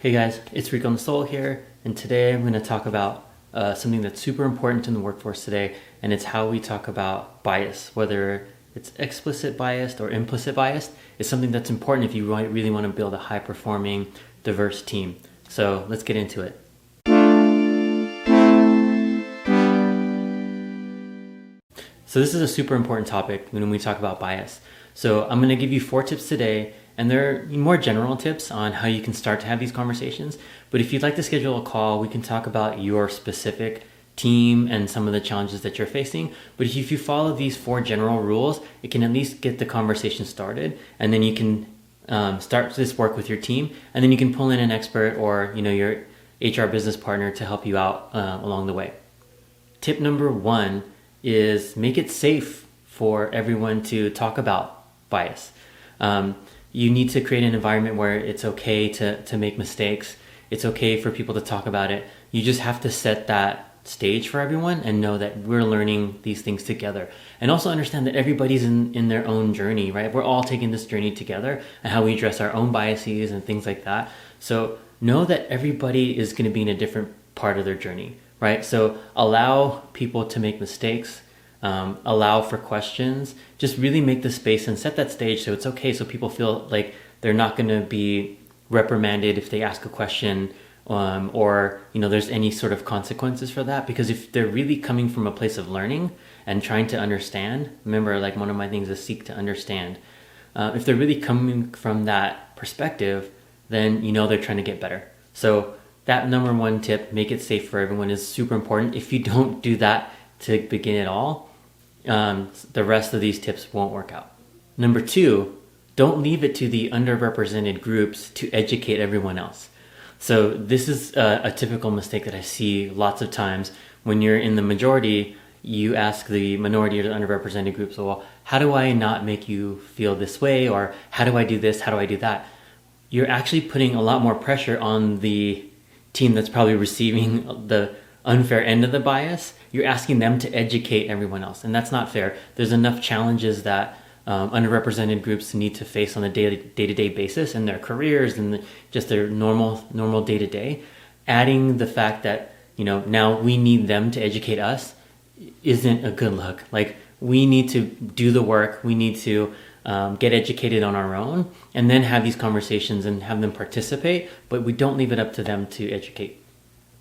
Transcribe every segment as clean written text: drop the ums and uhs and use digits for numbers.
Hey guys, it's Rico Nasol here, and today I'm going to talk about something that's super important in the workforce today, and it's how we talk about bias, whether it's explicit biased or implicit biased. It's something that's important if you really want to build a high-performing, diverse team. So let's get into it. So this is a super important topic when we talk about bias. So I'm going to give you 4 tips today, and they're more general tips on how you can start to have these conversations. But if you'd like to schedule a call, we can talk about your specific team and some of the challenges that you're facing. But if you follow these 4 general rules, it can at least get the conversation started, and then you can start this work with your team, and then you can pull in an expert or your HR business partner to help you out along the way. Tip number 1 is make it safe for everyone to talk about bias. You need to create an environment where it's okay to make mistakes. It's okay for people to talk about it. You just have to set that stage for everyone and know that we're learning these things together. And also understand that everybody's in their own journey, right? We're all taking this journey together and how we address our own biases and things like that. So know that everybody is going to be in a different part of their journey, right? So allow people to make mistakes. Allow for questions. Just really make the space and set that stage so it's okay, so people feel like they're not going to be reprimanded if they ask a question, or there's any sort of consequences for that. Because if they're really coming from a place of learning and trying to understand, remember, like, one of my things is seek to understand. If they're really coming from that perspective, then they're trying to get better. So that number 1 tip, make it safe for everyone, is super important. If you don't do that to begin at all, the rest of these tips won't work out. Number 2, don't leave it to the underrepresented groups to educate everyone else. So this is a typical mistake that I see lots of times. When you're in the majority, you ask the minority or the underrepresented groups, well, how do I not make you feel this way? Or how do I do this? How do I do that? You're actually putting a lot more pressure on the team that's probably receiving the unfair end of the bias. You're asking them to educate everyone else, and that's not fair. There's enough challenges that underrepresented groups need to face on a day-to-day basis in their careers and just their normal day-to-day. Adding the fact that now we need them to educate us isn't a good look. Like, we need to do the work. We need to get educated on our own, and then have these conversations and have them participate. But we don't leave it up to them to educate.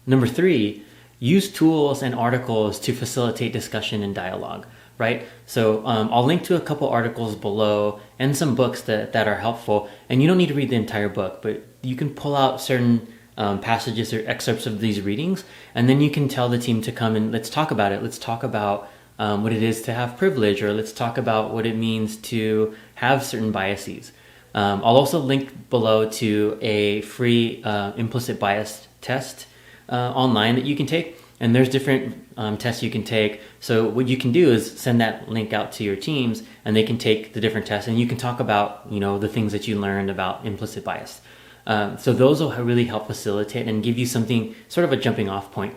Number 3. Use tools and articles to facilitate discussion and dialogue, right? So I'll link to a couple articles below and some books that are helpful. And you don't need to read the entire book, but you can pull out certain passages or excerpts of these readings, and then you can tell the team to come and let's talk about it. Let's talk about what it is to have privilege, or let's talk about what it means to have certain biases. I'll also link below to a free implicit bias test online that you can take, and there's different tests you can take. So what you can do is send that link out to your teams, and they can take the different tests, and you can talk about the things that you learned about implicit bias. So those will really help facilitate and give you something, sort of a jumping off point,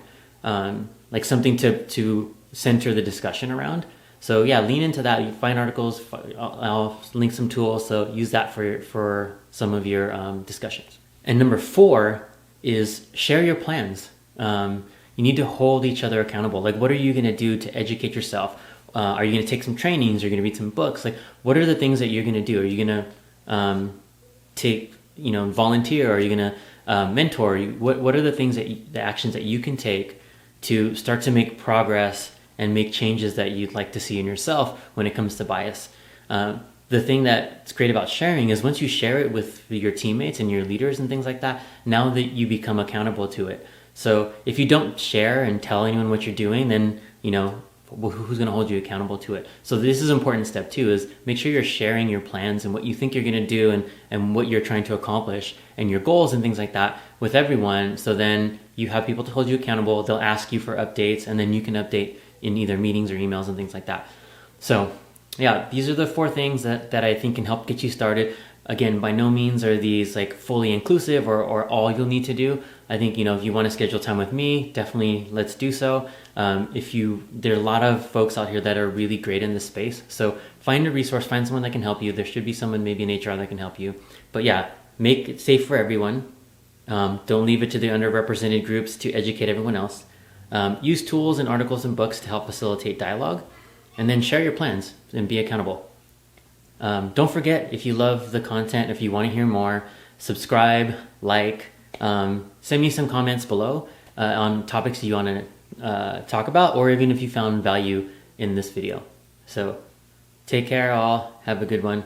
like something to center the discussion around. So yeah, lean into that. You find articles, I'll link some tools, so use that for some of your discussions. And number 4 is share your plans. You need to hold each other accountable. Like, what are you going to do to educate yourself? Are you going to take some trainings? Are you going to read some books? Like, what are the things that you're going to do? Are you going to take, volunteer? Are you going to mentor? What are the things the actions that you can take to start to make progress and make changes that you'd like to see in yourself when it comes to bias? The thing that's great about sharing is once you share it with your teammates and your leaders and things like that, now that you become accountable to it. So if you don't share and tell anyone what you're doing, then, who's going to hold you accountable to it? So this is an important step too, is make sure you're sharing your plans and what you think you're going to do and what you're trying to accomplish and your goals and things like that with everyone. So then you have people to hold you accountable. They'll ask you for updates, and then you can update in either meetings or emails and things like that. So yeah, these are the 4 things that I think can help get you started. Again, by no means are these like fully inclusive or all you'll need to do. I think, if you want to schedule time with me, definitely let's do so. There are a lot of folks out here that are really great in this space. So find a resource, find someone that can help you. There should be someone maybe in HR that can help you. But yeah, make it safe for everyone. Don't leave it to the underrepresented groups to educate everyone else. Use tools and articles and books to help facilitate dialogue. And then share your plans and be accountable. Don't forget, if you love the content, if you want to hear more, subscribe, like, send me some comments below on topics you want to talk about, or even if you found value in this video. So take care all. Have a good one.